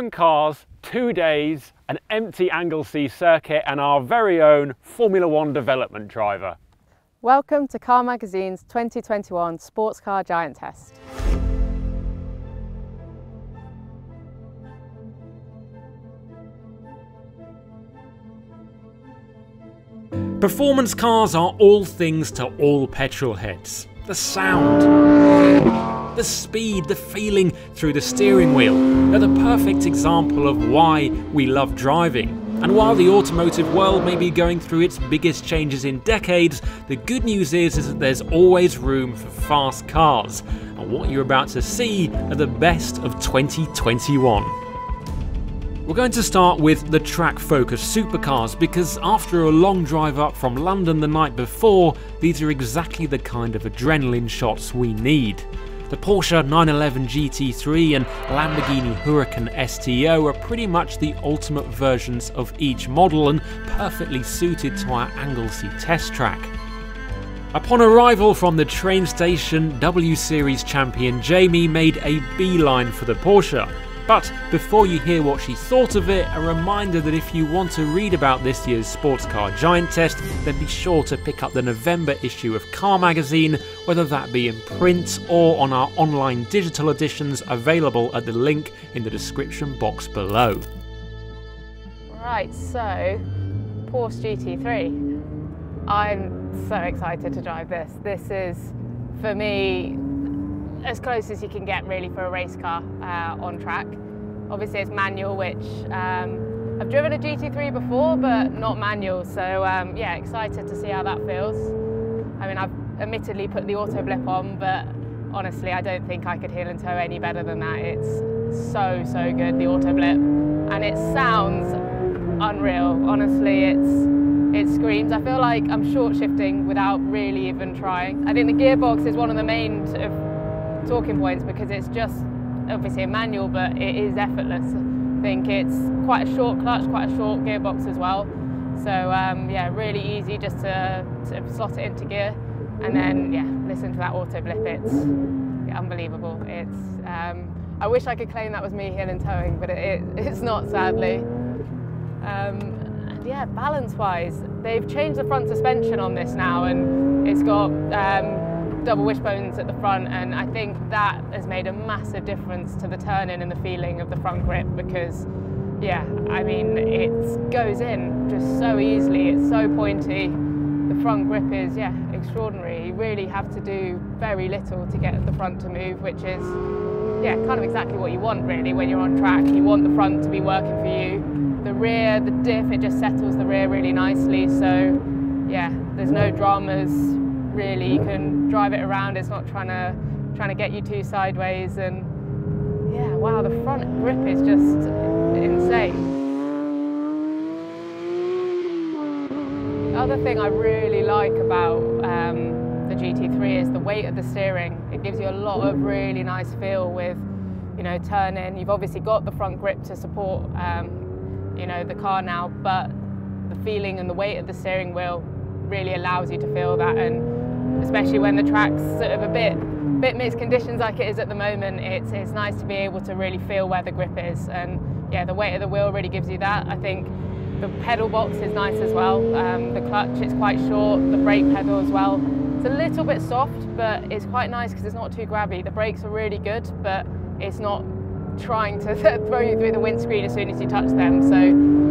7 cars, 2 days, an empty Anglesey circuit and our very own Formula One development driver. Welcome to Car Magazine's 2021 Sports Car Giant Test. Performance cars are all things to all petrol heads. The sound, the speed, the feeling through the steering wheel. They're the perfect example of why we love driving. And while the automotive world may be going through its biggest changes in decades, the good news is that there's always room for fast cars. And what you're about to see are the best of 2021. We're going to start with the track-focused supercars because after a long drive up from London the night before, these are exactly the kind of adrenaline shots we need. The Porsche 911 GT3 and Lamborghini Huracan STO are pretty much the ultimate versions of each model and perfectly suited to our Anglesey test track. Upon arrival from the train station, W Series champion Jamie made a beeline for the Porsche. But before you hear what she thought of it, a reminder that if you want to read about this year's Sports Car Giant Test, then be sure to pick up the November issue of Car Magazine, whether that be in print or on our online digital editions available at the link in the description box below. Right, so Porsche GT3. I'm so excited to drive this. This is, for me, as close as you can get really for a race car on track. Obviously it's manual, which I've driven a GT3 before, but not manual, so yeah, excited to see how that feels. I mean, I've admittedly put the auto blip on, but honestly I don't think I could heel and toe any better than that. It's so good, the auto blip, and it sounds unreal. Honestly, it screams. I feel like I'm short shifting without really even trying. I think the gearbox is one of the main sort of talking points because it's just obviously a manual, but it is effortless. I think it's quite a short clutch, quite a short gearbox as well. So yeah, really easy just to slot it into gear, and then yeah, listen to that auto blip. It's unbelievable. It's I wish I could claim that was me heel and towing, but it's not, sadly. And yeah, balance-wise, they've changed the front suspension on this now, and it's got double wishbones at the front, and I think that has made a massive difference to the turn-in and the feeling of the front grip because, yeah, I mean, it goes in just so easily, it's so pointy. The front grip is, yeah, extraordinary. You really have to do very little to get the front to move, which is, yeah, kind of exactly what you want really when you're on track. You want the front to be working for you. The rear, the diff, it just settles the rear really nicely, so yeah, there's no dramas. Really, you can drive it around. It's not trying to get you too sideways, and yeah, wow, the front grip is just insane. The other thing I really like about the GT3 is the weight of the steering. It gives you a lot of really nice feel with, you know, turn-in. You've obviously got the front grip to support, you know, the car now, but the feeling and the weight of the steering wheel really allows you to feel that, and especially when the track's sort of a bit mixed conditions like it is at the moment, it's nice to be able to really feel where the grip is, and yeah, the weight of the wheel really gives you that. I think the pedal box is nice as well. The clutch, it's quite short, the brake pedal as well. It's a little bit soft, but it's quite nice because it's not too grabby. The brakes are really good, but it's not trying to throw you through the windscreen as soon as you touch them, so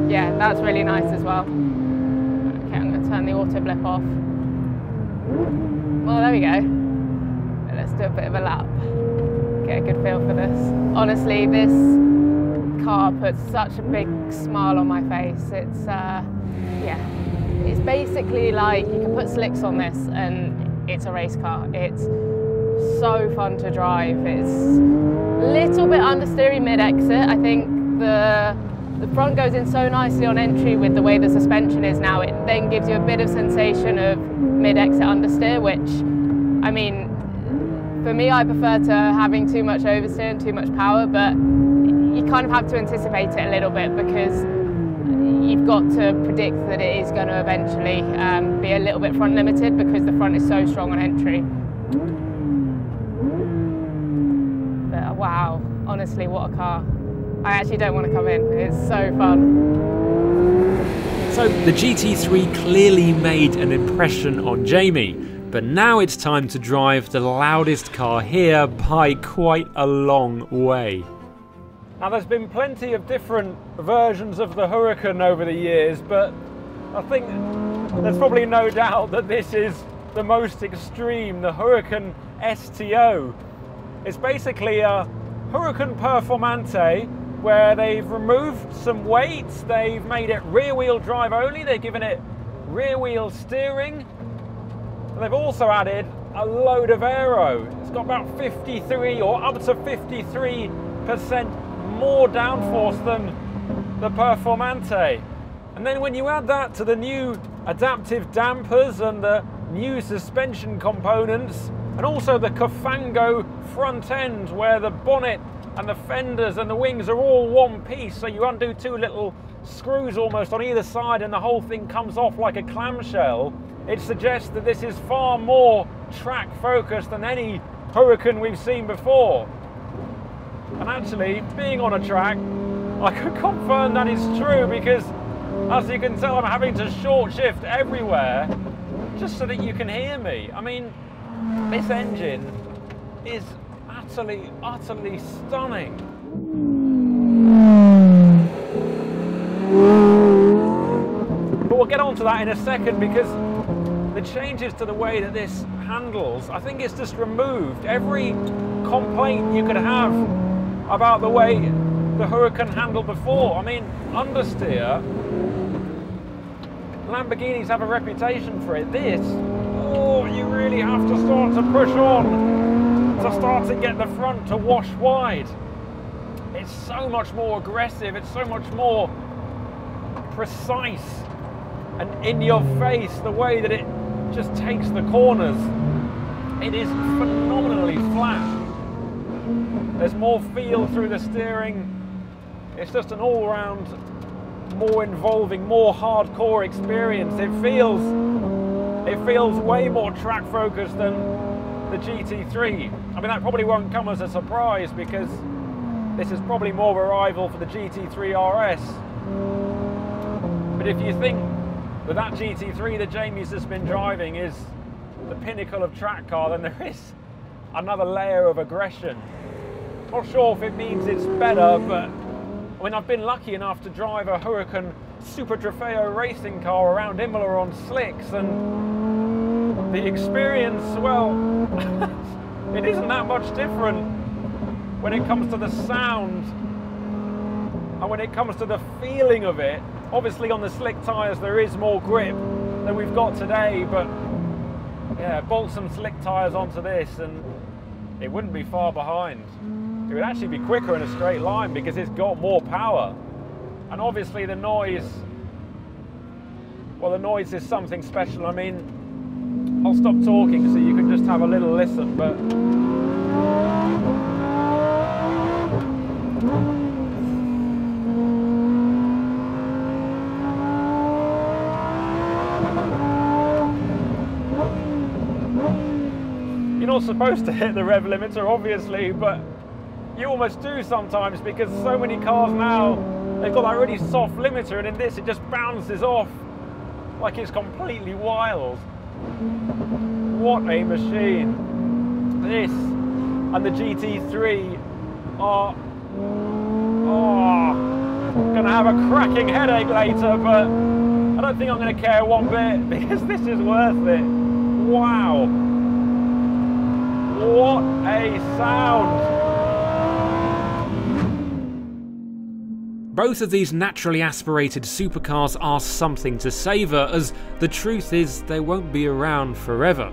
yeah, that's really nice as well. Okay, I'm going to turn the auto blip off. Well, there we go. Let's do a bit of a lap. Get a good feel for this. Honestly, this car puts such a big smile on my face. It's, yeah, it's basically like you can put slicks on this and it's a race car. It's so fun to drive. It's a little bit understeery mid-exit. I think the front goes in so nicely on entry with the way the suspension is now. It then gives you a bit of sensation of mid-exit understeer, which, I mean, for me, I prefer to having too much oversteer and too much power, but you kind of have to anticipate it a little bit because you've got to predict that it is going to eventually be a little bit front limited because the front is so strong on entry. But wow, honestly, what a car. I actually don't want to come in. It's so fun. So the GT3 clearly made an impression on Jamie, but now it's time to drive the loudest car here by quite a long way. Now there's been plenty of different versions of the Huracan over the years, but I think there's probably no doubt that this is the most extreme, the Huracan STO. It's basically a Huracan Performante where they've removed some weights, they've made it rear wheel drive only, they've given it rear wheel steering. They've also added a load of aero. It's got about 53 or up to 53% more downforce than the Performante. And then when you add that to the new adaptive dampers and the new suspension components, and also the Cafango front end where the bonnet and the fenders and the wings are all one piece, so you undo two little screws almost on either side and the whole thing comes off like a clamshell, it suggests that this is far more track focused than any Huracan we've seen before. And actually, being on a track, I can confirm that is true, because as you can tell, I'm having to short shift everywhere just so that you can hear me. I mean, this engine is utterly stunning. But we'll get onto that in a second, because the changes to the way that this handles, I think it's just removed every complaint you could have about the way the Huracan handled before. I mean, understeer, Lamborghinis have a reputation for it. This, oh, you really have to start to push on to start to get the front to wash wide. It's so much more aggressive, it's so much more precise and in your face, the way that it just takes the corners. It is phenomenally flat. There's more feel through the steering. It's just an all-round, more involving, more hardcore experience. It feels way more track focused than the GT3. I mean, that probably won't come as a surprise, because this is probably more of a rival for the GT3 RS. But if you think that that GT3 that Jamie's just been driving is the pinnacle of track car, then there is another layer of aggression. Not sure if it means it's better, but I mean, I've been lucky enough to drive a Huracan Super Trofeo racing car around Imola on slicks, and the experience, well, it isn't that much different when it comes to the sound and when it comes to the feeling of it. Obviously on the slick tyres there is more grip than we've got today, but yeah, bolt some slick tyres onto this and it wouldn't be far behind. It would actually be quicker in a straight line because it's got more power. And obviously the noise, well, the noise is something special. I mean, I'll stop talking so you can just have a little listen, but you're not supposed to hit the rev limiter, obviously, but you almost do sometimes, because so many cars now, they've got that really soft limiter, and in this it just bounces off like it's completely wild. What a machine. This and the GT3 are gonna have a cracking headache later, but I don't think I'm gonna care one bit, because this is worth it. Wow. What a sound. Both of these naturally aspirated supercars are something to savour, as the truth is they won't be around forever.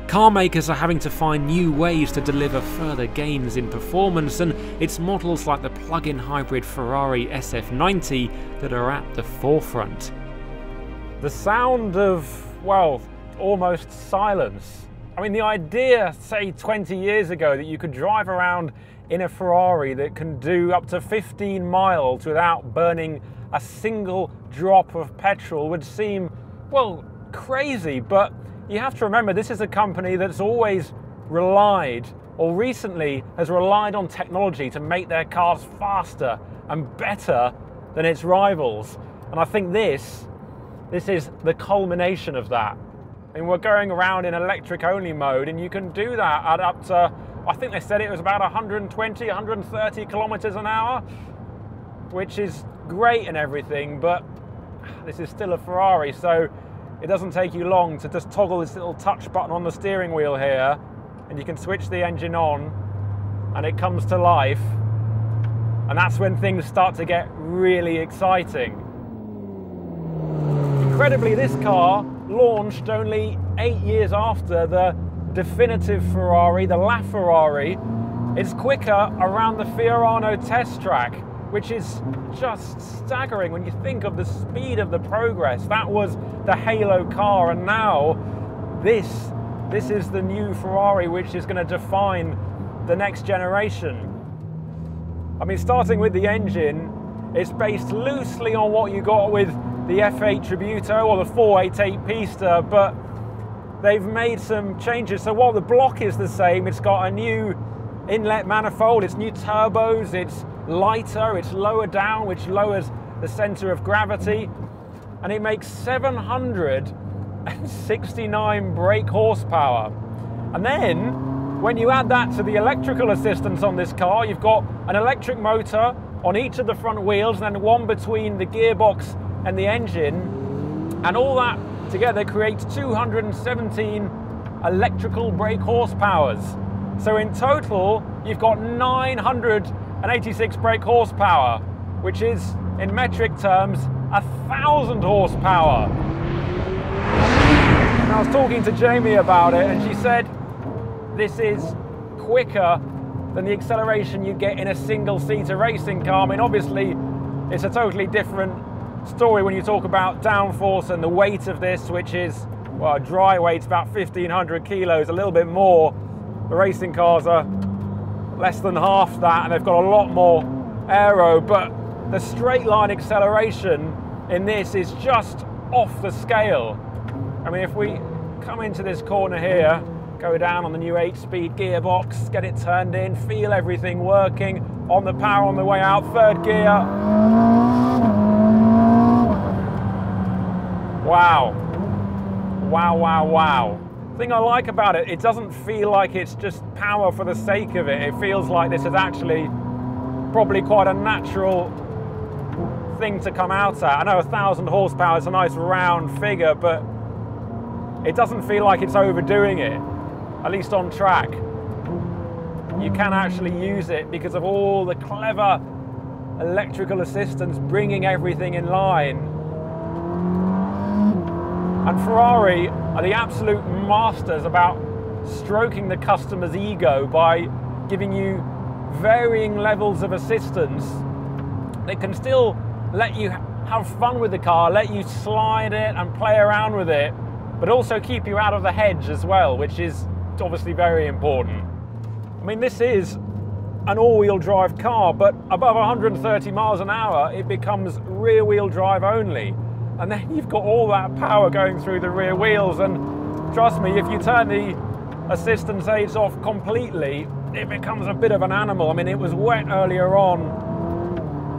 Car makers are having to find new ways to deliver further gains in performance, and it's models like the plug-in hybrid Ferrari SF90 that are at the forefront. The sound of, well, almost silence. I mean, the idea, say 20 years ago, that you could drive around in a Ferrari that can do up to 15 miles without burning a single drop of petrol would seem, well, crazy. But you have to remember, this is a company that's always relied, or recently has relied on technology to make their cars faster and better than its rivals. And I think this is the culmination of that. I mean, we're going around in electric only mode, and you can do that at up to, I think they said it was about 120, 130 kilometers an hour, which is great and everything, but this is still a Ferrari, so it doesn't take you long to just toggle this little touch button on the steering wheel here, and you can switch the engine on, and it comes to life. And that's when things start to get really exciting. Incredibly, this car launched only 8 years after the definitive Ferrari, the LaFerrari. It's quicker around the Fiorano test track, which is just staggering when you think of the speed of the progress. That was the halo car, and now this is the new Ferrari, which is going to define the next generation. I mean, starting with the engine, it's based loosely on what you got with the F8 Tributo or the 488 Pista, but they've made some changes. So while the block is the same, it's got a new inlet manifold, it's new turbos, it's lighter, it's lower down, which lowers the center of gravity, and it makes 769 brake horsepower. And then when you add that to the electrical assistance on this car, you've got an electric motor on each of the front wheels and then one between the gearbox and the engine, and all that together creates 217 electrical brake horsepowers. So in total, you've got 986 brake horsepower, which is, in metric terms, 1,000 horsepower. And I was talking to Jamie about it, and she said this is quicker than the acceleration you get in a single-seater racing car. I mean, obviously, it's a totally different story when you talk about downforce and the weight of this, which is, well, dry weight's about 1,500 kilos, a little bit more. The racing cars are less than half that, and they've got a lot more aero, but the straight line acceleration in this is just off the scale. I mean, if we come into this corner here, go down on the new 8-speed gearbox, get it turned in, feel everything working, on the power on the way out, third gear. Wow. Wow, wow, wow. The thing I like about it, it doesn't feel like it's just power for the sake of it. It feels like this is actually probably quite a natural thing to come out at. I know 1,000 horsepower is a nice round figure, but it doesn't feel like it's overdoing it, at least on track. You can actually use it because of all the clever electrical assistance bringing everything in line. And Ferrari are the absolute masters about stroking the customer's ego by giving you varying levels of assistance. They can still let you have fun with the car, let you slide it and play around with it, but also keep you out of the hedge as well, which is obviously very important. I mean, this is an all-wheel drive car, but above 130 miles an hour, it becomes rear-wheel drive only. And then you've got all that power going through the rear wheels, and trust me, if you turn the assistance aids off completely, it becomes a bit of an animal. I mean, it was wet earlier on,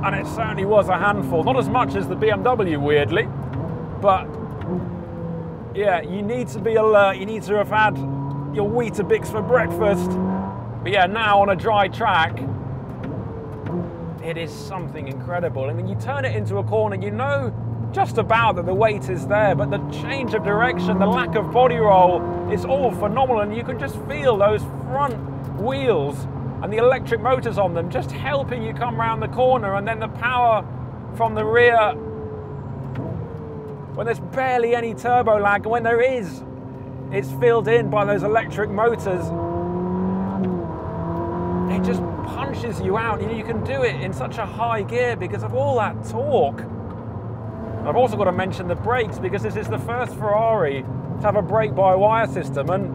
and it certainly was a handful. Not as much as the BMW, weirdly, but yeah, you need to be alert. You need to have had your Weetabix for breakfast. But yeah, now on a dry track, it is something incredible. I mean, you turn it into a corner, you know just about that the weight is there, but the change of direction, the lack of body roll, it's all phenomenal, and you can just feel those front wheels and the electric motors on them just helping you come around the corner, and then the power from the rear when there's barely any turbo lag, and when there is, it's filled in by those electric motors. It just punches you out. You can do it in such a high gear because of all that torque. I've also got to mention the brakes, because this is the first Ferrari to have a brake-by-wire system, and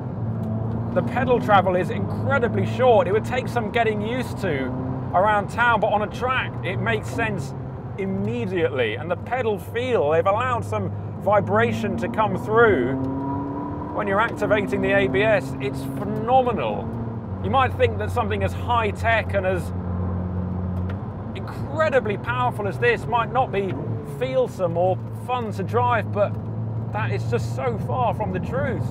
the pedal travel is incredibly short. It would take some getting used to around town, but on a track it makes sense immediately. And the pedal feel, they've allowed some vibration to come through when you're activating the ABS. It's phenomenal. You might think that something as high-tech and as incredibly powerful as this might not be feelsome or fun to drive, but that is just so far from the truth.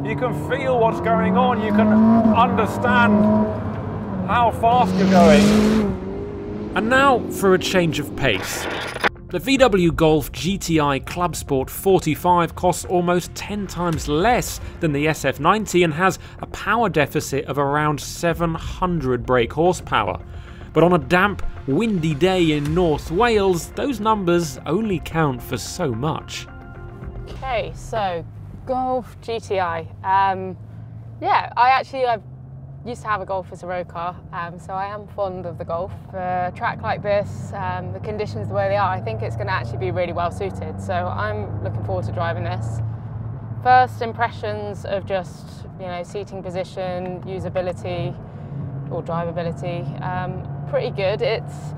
You can feel what's going on, you can understand how fast you're going. And now for a change of pace. The VW Golf GTI Clubsport 45 costs almost 10 times less than the SF90 and has a power deficit of around 700 brake horsepower. But on a damp, windy day in North Wales, those numbers only count for so much. Okay, so Golf GTI. Yeah, I used to have a Golf as a road car, so I am fond of the Golf. For a track like this, the conditions the way they are, I think it's going to actually be really well suited. So I'm looking forward to driving this. First impressions of just, you know, seating position, usability or drivability, pretty good. It's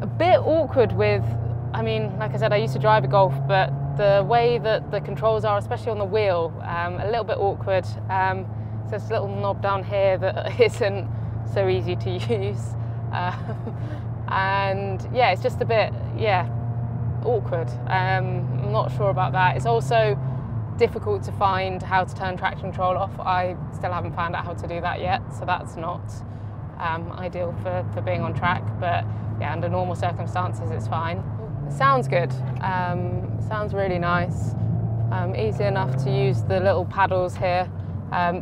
a bit awkward with, I mean, like I said, I used to drive a Golf, but the way that the controls are, especially on the wheel, a little bit awkward. So there's a little knob down here that isn't so easy to use. And yeah, it's just a bit, awkward. I'm not sure about that. It's also difficult to find how to turn traction control off. I still haven't found out how to do that yet, so that's not ideal for being on track. But yeah, under normal circumstances, it's fine. It sounds good. Sounds really nice. Easy enough to use the little paddles here.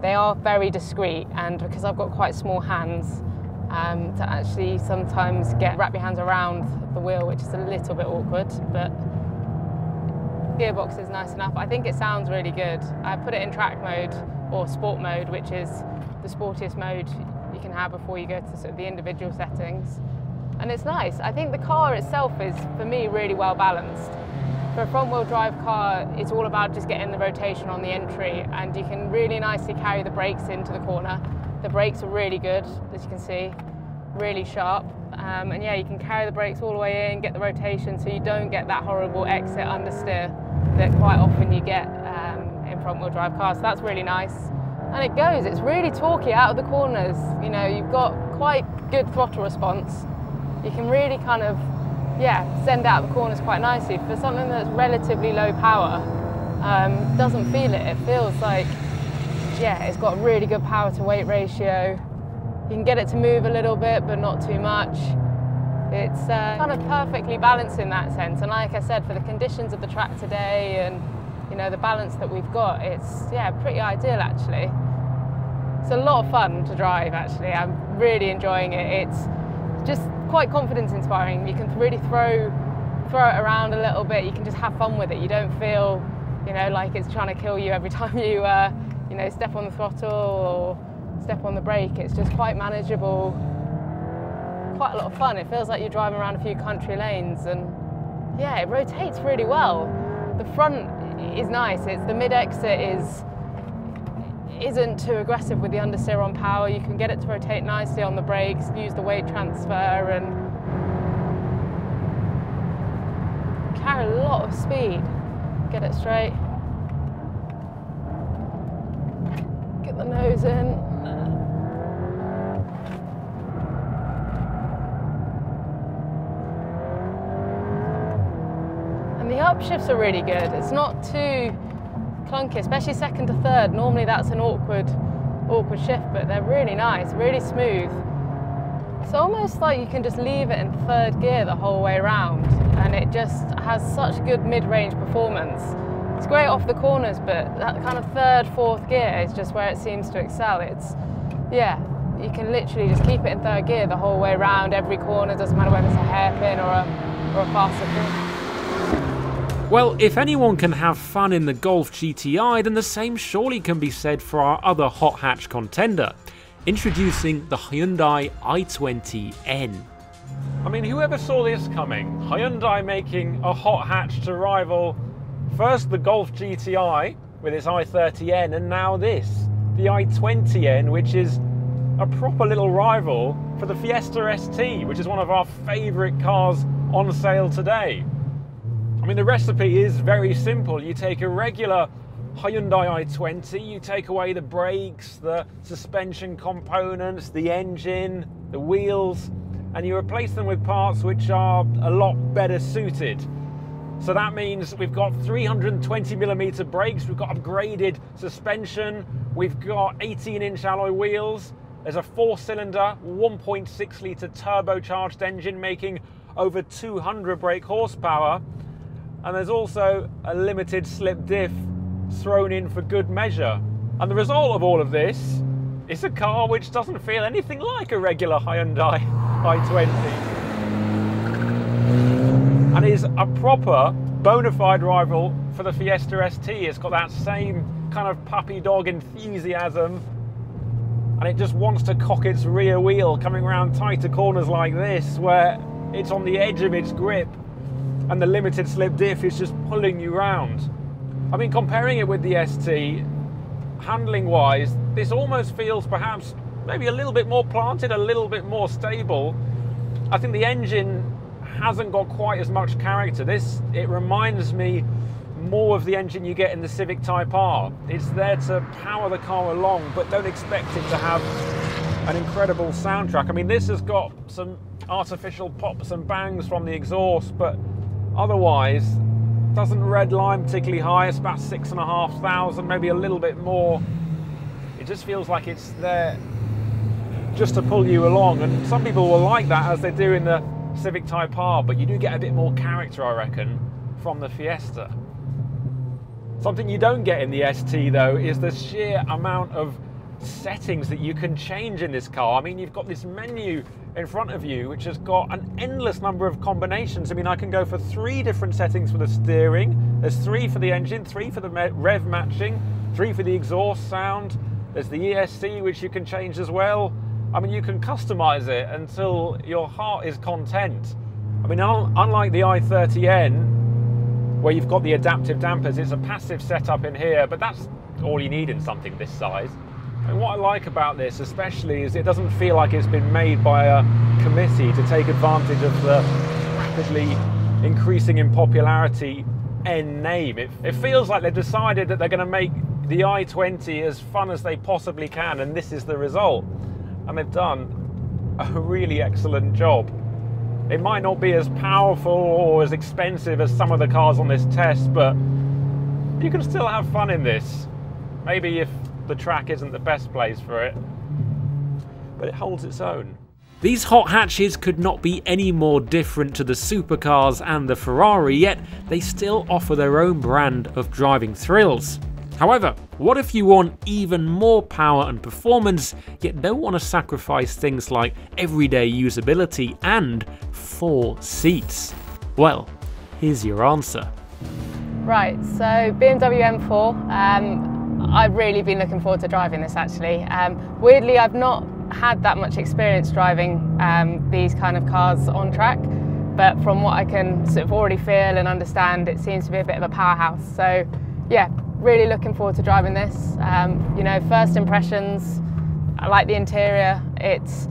They are very discreet, and because I've got quite small hands, to actually sometimes wrap your hands around the wheel, which is a little bit awkward, but gearbox is nice enough. I think it sounds really good. I put it in track mode or sport mode, which is the sportiest mode you can have before you go to sort of the individual settings. And it's nice. I think the car itself is, for me, really well balanced. For a front-wheel drive car, it's all about just getting the rotation on the entry, and you can really nicely carry the brakes into the corner. The brakes are really good, as you can see, really sharp. And yeah, you can carry the brakes all the way in, get the rotation, so you don't get that horrible exit understeer that quite often you get in front-wheel drive cars. So that's really nice. And it goes, it's really torquey out of the corners. You know, you've got quite good throttle response. You can really kind of, send out the corners quite nicely. For something that's relatively low power, doesn't feel it. It feels like, it's got a really good power to weight ratio. You can get it to move a little bit, but not too much. It's kind of perfectly balanced in that sense. And like I said, for the conditions of the track today and, you know, the balance that we've got, it's, pretty ideal actually. It's a lot of fun to drive actually. I'm really enjoying it. It's just quite confidence inspiring. You can really throw it around a little bit. You can just have fun with it. You don't feel, you know, like it's trying to kill you every time you, you know, step on the throttle or step on the brake. It's just quite manageable, quite a lot of fun. It feels like you're driving around a few country lanes, and it rotates really well. The front is nice. It's the mid-exit isn't too aggressive with the understeer on power. You can get it to rotate nicely on the brakes, use the weight transfer, and carry a lot of speed. Get it straight. Get the nose in. And the upshifts are really good. It's not too clunky, especially second to third. Normally that's an awkward shift, but they're really nice, really smooth. It's almost like you can just leave it in third gear the whole way around, and it just has such good mid-range performance. It's great off the corners, but that kind of third, fourth gear is just where it seems to excel. It's, you can literally just keep it in third gear the whole way around, every corner, doesn't matter whether it's a hairpin or a faster pin. Well, if anyone can have fun in the Golf GTI, then the same surely can be said for our other hot hatch contender. Introducing the Hyundai i20N. I mean, whoever saw this coming? Hyundai making a hot hatch to rival first the Golf GTI with its i30N, and now this, the i20N, which is a proper little rival for the Fiesta ST, which is one of our favourite cars on sale today. I mean, the recipe is very simple. You take a regular Hyundai i20, you take away the brakes, the suspension components, the engine, the wheels, and you replace them with parts which are a lot better suited. So that means we've got 320mm brakes, we've got upgraded suspension, we've got 18-inch alloy wheels, there's a 4-cylinder, 1.6-litre turbocharged engine making over 200 brake horsepower, and there's also a limited slip diff thrown in for good measure. And the result of all of this is a car which doesn't feel anything like a regular Hyundai i20. And is a proper bona fide rival for the Fiesta ST. It's got that same kind of puppy dog enthusiasm, and it just wants to cock its rear wheel coming around tighter corners like this, where it's on the edge of its grip and the limited slip diff is just pulling you round. I mean, comparing it with the ST, handling wise, this almost feels perhaps maybe a little bit more planted, a little bit more stable. I think the engine hasn't got quite as much character. It reminds me more of the engine you get in the Civic Type R. It's there to power the car along, but don't expect it to have an incredible soundtrack. I mean, this has got some artificial pops and bangs from the exhaust, but otherwise doesn't redline particularly high. It's about 6,500, maybe a little bit more. It just feels like it's there just to pull you along, and some people will like that, as they do in the Civic Type R, but you do get a bit more character, I reckon, from the Fiesta. Something you don't get in the ST though is the sheer amount of settings that you can change in this car. I mean, you've got this menu in front of you which has got an endless number of combinations. I mean, I can go for 3 different settings for the steering, there's 3 for the engine, 3 for the rev matching, 3 for the exhaust sound, there's the ESC which you can change as well. I mean, you can customize it until your heart is content. I mean, unlike the i30N, where you've got the adaptive dampers, it's a passive setup in here, but that's all you need in something this size. And what I like about this especially is it doesn't feel like it's been made by a committee to take advantage of the rapidly increasing in popularity N name. It feels like they've decided that they're going to make the i20 as fun as they possibly can, and this is the result. And they've done a really excellent job. It might not be as powerful or as expensive as some of the cars on this test, but you can still have fun in this. Maybe if the track isn't the best place for it, but it holds its own. These hot hatches could not be any more different to the supercars and the Ferrari, yet they still offer their own brand of driving thrills. However, what if you want even more power and performance, yet don't want to sacrifice things like everyday usability and 4 seats? Well, here's your answer. Right, so BMW M4, I've really been looking forward to driving this actually. Weirdly, I've not had that much experience driving these kind of cars on track, but from what I can sort of already feel and understand, it seems to be a bit of a powerhouse. So yeah, really looking forward to driving this. You know, first impressions, I like the interior. It's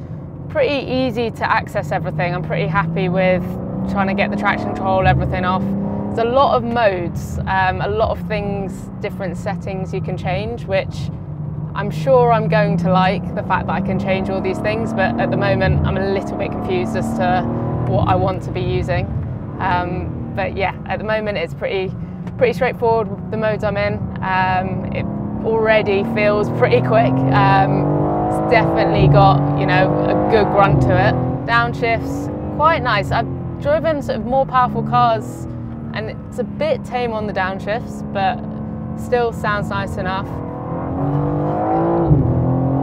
pretty easy to access everything. I'm pretty happy with trying to get the traction control, everything off. There's a lot of modes, a lot of things, different settings you can change, which I'm sure I'm going to like, the fact that I can change all these things, but at the moment I'm a little bit confused as to what I want to be using. But yeah, at the moment it's pretty straightforward, the modes I'm in. It already feels pretty quick. It's definitely got, you know, a good grunt to it. Downshifts, quite nice. I've driven sort of more powerful cars and it's a bit tame on the downshifts, but still sounds nice enough.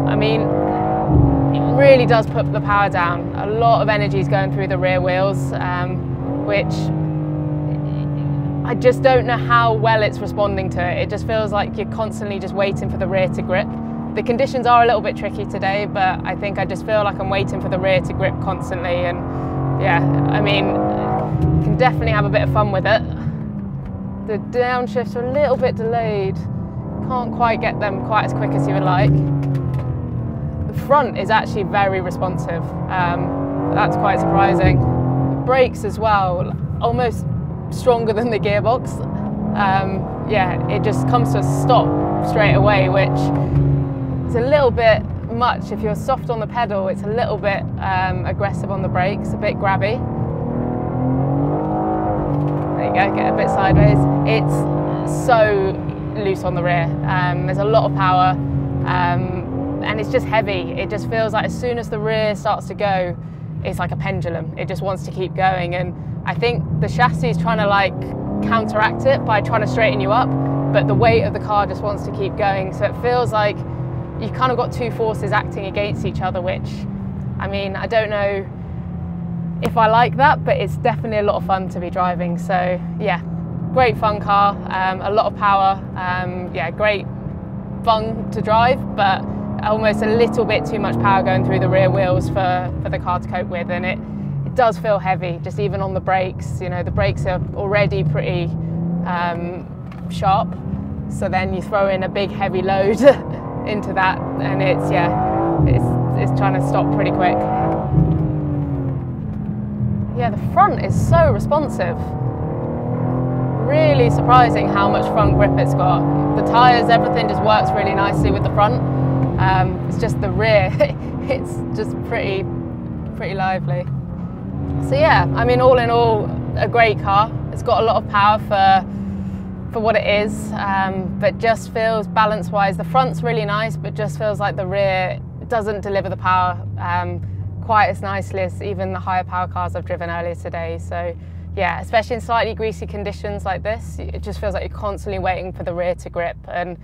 I mean, it really does put the power down. A lot of energy is going through the rear wheels, which I just don't know how well it's responding to it. It just feels like you're constantly just waiting for the rear to grip. The conditions are a little bit tricky today, but I think I just feel like I'm waiting for the rear to grip constantly. And yeah, I mean, you can definitely have a bit of fun with it. The downshifts are a little bit delayed. Can't quite get them quite as quick as you would like. The front is actually very responsive. That's quite surprising. The brakes as well, almost stronger than the gearbox. Yeah, it just comes to a stop straight away, which is a little bit, much. If you're soft on the pedal, it's a little bit aggressive on the brakes, a bit grabby. There you go, get a bit sideways. It's so loose on the rear. There's a lot of power, and it's just heavy. It just feels like as soon as the rear starts to go, it's like a pendulum. It just wants to keep going, and I think the chassis is trying to like counteract it by trying to straighten you up, but the weight of the car just wants to keep going. So it feels like you kind of got two forces acting against each other, which, I mean, I don't know if I like that, but it's definitely a lot of fun to be driving. So yeah, great fun car, a lot of power, yeah, great fun to drive, but almost a little bit too much power going through the rear wheels for the car to cope with, and it does feel heavy, just even on the brakes. You know, the brakes are already pretty sharp, so then you throw in a big heavy load into that, and it's trying to stop pretty quick. Yeah, the front is so responsive. Really surprising how much front grip it's got. The tyres, everything just works really nicely with the front. It's just the rear, it's just pretty lively. So yeah, I mean, all in all, a great car. It's got a lot of power for what it is, but just feels balance-wise, the front's really nice, but just feels like the rear doesn't deliver the power quite as nicely as even the higher power cars I've driven earlier today. So yeah, especially in slightly greasy conditions like this, it just feels like you're constantly waiting for the rear to grip, and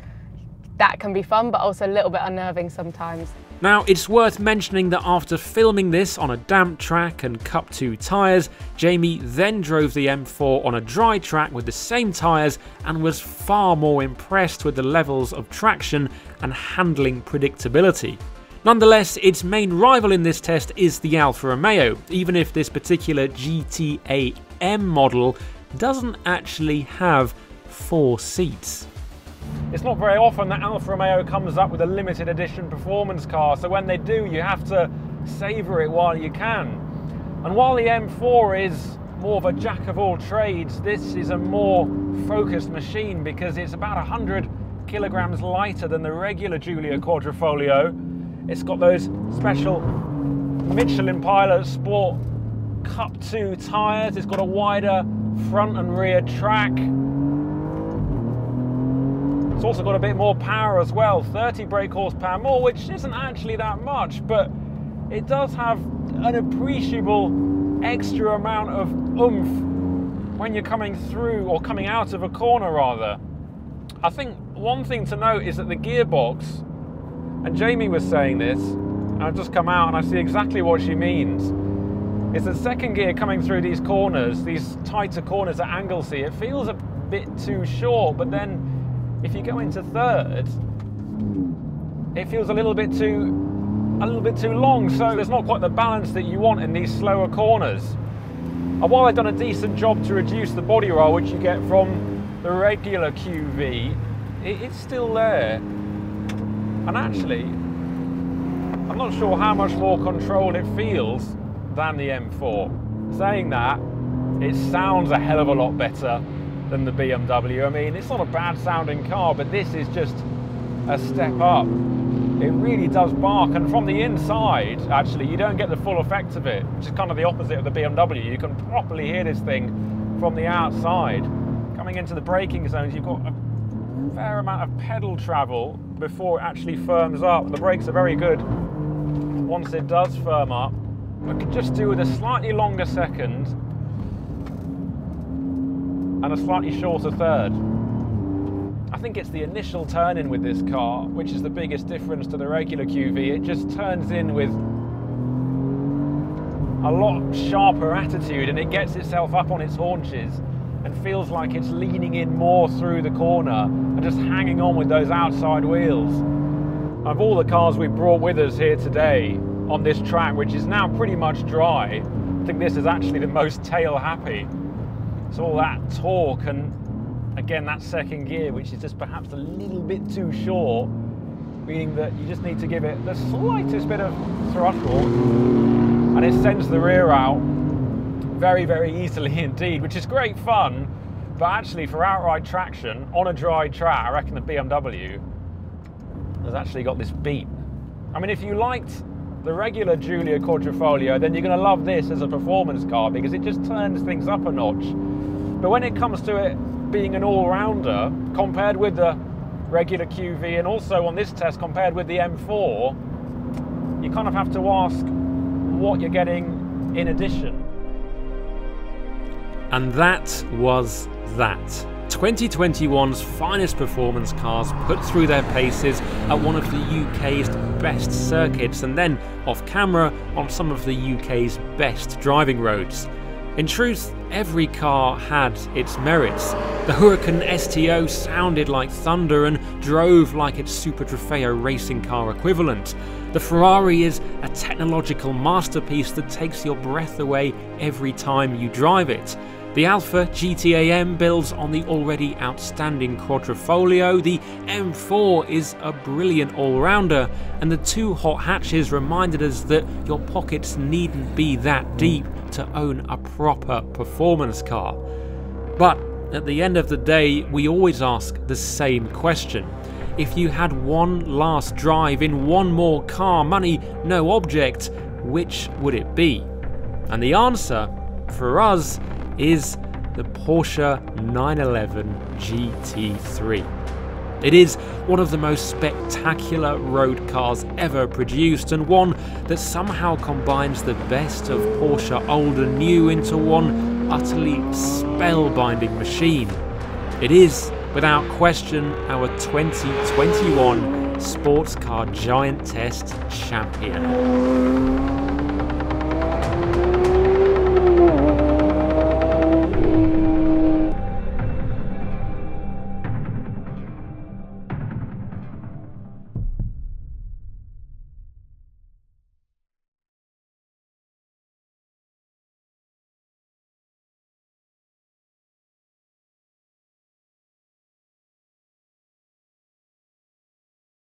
that can be fun, but also a little bit unnerving sometimes. Now, it's worth mentioning that after filming this on a damp track and Cup 2 tyres, Jamie then drove the M4 on a dry track with the same tyres and was far more impressed with the levels of traction and handling predictability. Nonetheless, its main rival in this test is the Alfa Romeo, even if this particular GTAm model doesn't actually have 4 seats. It's not very often that Alfa Romeo comes up with a limited edition performance car, so when they do, you have to savour it while you can. And while the M4 is more of a jack of all trades, this is a more focused machine because it's about 100 kilograms lighter than the regular Giulia Quadrifoglio. It's got those special Michelin Pilot Sport Cup 2 tyres. It's got a wider front and rear track. It's also got a bit more power as well, 30 brake horsepower more, which isn't actually that much, but it does have an appreciable extra amount of oomph when you're coming through, or coming out of a corner rather. I think one thing to note is that the gearbox, and Jamie was saying this, and I've just come out and I see exactly what she means, is that second gear coming through these corners, these tighter corners at Anglesey, it feels a bit too short, but then if you go into third, it feels a little bit too long, so there's not quite the balance that you want in these slower corners. And while I've done a decent job to reduce the body roll, which you get from the regular QV, it's still there. And actually, I'm not sure how much more control it feels than the M4. Saying that, it sounds a hell of a lot better than the BMW. I mean, it's not a bad sounding car, but this is just a step up. It really does bark, and from the inside, actually, you don't get the full effect of it, which is kind of the opposite of the BMW. You can properly hear this thing from the outside. Coming into the braking zones, you've got a fair amount of pedal travel before it actually firms up. The brakes are very good once it does firm up. I could just do with a slightly longer second and a slightly shorter third. I think it's the initial turn-in with this car, which is the biggest difference to the regular QV. It just turns in with a lot sharper attitude, and it gets itself up on its haunches and feels like it's leaning in more through the corner and just hanging on with those outside wheels. Of all the cars we brought with us here today on this track, which is now pretty much dry, I think this is actually the most tail happy. It's all that torque, and again that second gear, which is just perhaps a little bit too short, meaning that you just need to give it the slightest bit of throttle and it sends the rear out very, very easily indeed, which is great fun. But actually, for outright traction on a dry track, I reckon the BMW has actually got this beat. I mean, if you liked the regular Giulia Quadrifoglio, then you're going to love this as a performance car because it just turns things up a notch. But when it comes to it being an all-rounder, compared with the regular QV and also on this test compared with the M4, you kind of have to ask what you're getting in addition. And that was that. 2021's finest performance cars put through their paces at one of the UK's best circuits and then off camera on some of the UK's best driving roads. In truth, every car had its merits. The Huracan STO sounded like thunder and drove like its Super Trofeo racing car equivalent. The Ferrari is a technological masterpiece that takes your breath away every time you drive it. The Alfa GTAm builds on the already outstanding Quadrifoglio, the M4 is a brilliant all-rounder, and the two hot hatches reminded us that your pockets needn't be that deep to own a proper performance car. But at the end of the day, we always ask the same question. If you had one last drive in one more car, money, no object, which would it be? And the answer, for us, is the Porsche 911 GT3. It is one of the most spectacular road cars ever produced, and one that somehow combines the best of Porsche old and new into one utterly spellbinding machine. It is, without question, our 2021 Sports Car Giant Test champion.